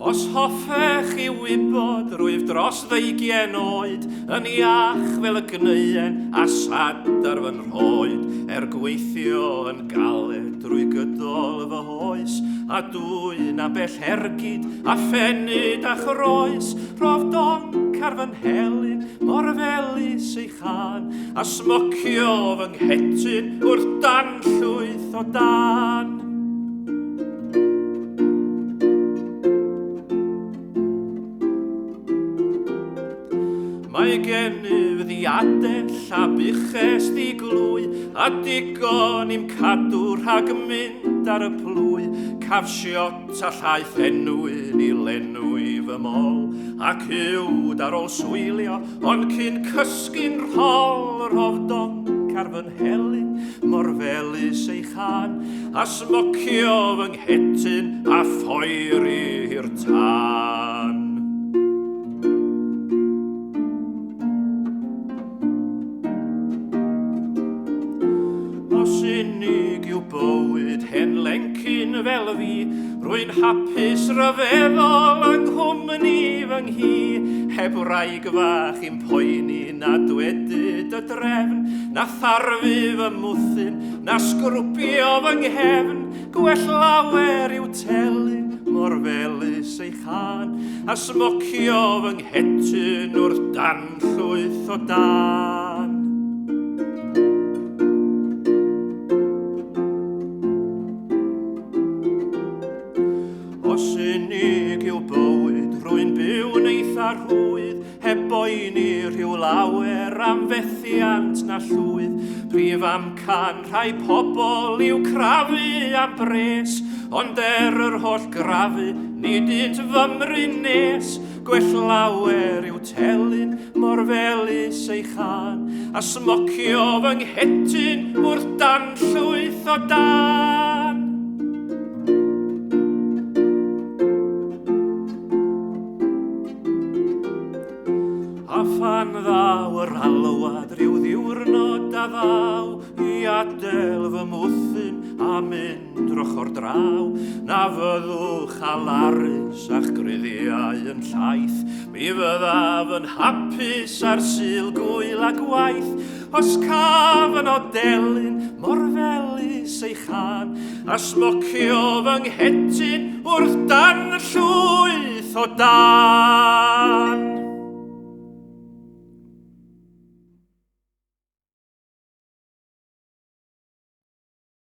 Os hoffech I wybod rwyf dros 20 oed, yn iach fel y gneuen a sad ar fy nhroed, gweithio yn galed drwy gydol fy hoes, a dwy'n a bell hergyd a phennyd a chroes, rof donc ar fy nhelyn mor felys ei chan, a smocio fy nghetyn wrth dan llwyth o dan. Mae gennyf ddiadell a buches ddiglwy, a digon i'm cadw rhag mynd ar y plwy, cafsiot a llaeth enwyn I lenwi fy mol, ac uwd ar ôl swylio, ond cyn cysgu'n rhol, rof donc ar fy nhelyn mor felys ei chan, a smocio fy nghetyn a phoeri'r tân. Os unig yw bywyd hen lencyn fel fi, rwy'n hapus ryfeddol yng nghwmni fy nghi, heb wraig fach i'n poeni na dwedyd y drefn, na tharfu fy mwthyn, na sgrwpio fy nghefn, gwell lawer i'w telyn mor felys ei chan, a smocio fy nghetyn wrth dan llwyth o dan. Os unig yw bywyd, rwy'n byw'n eitha rhwydd, heb boeni rhyw lawer am fethiant na llwydd. Prif amcan rhai pobl i'w crafu am bres, ond yr holl grafu nid ynt fymryn nes. Gwell lawer i'w telyn mor felys ei chan, a smocio fy nghetyn wrth dan llwyth o dan. A phan ddaw yr alwad rhyw ddiwrnod a ddaw, I adel fy mwthyn a mynd drychor draw, na fyddwch a larys a'ch gryddiau yn llaeth, mi fyddaf yn hapus ar sul gwyl a gwaith, os caf yn odelyn mor felys ei chan, a smocio fy nghetyn wrth dan llwyth o dan.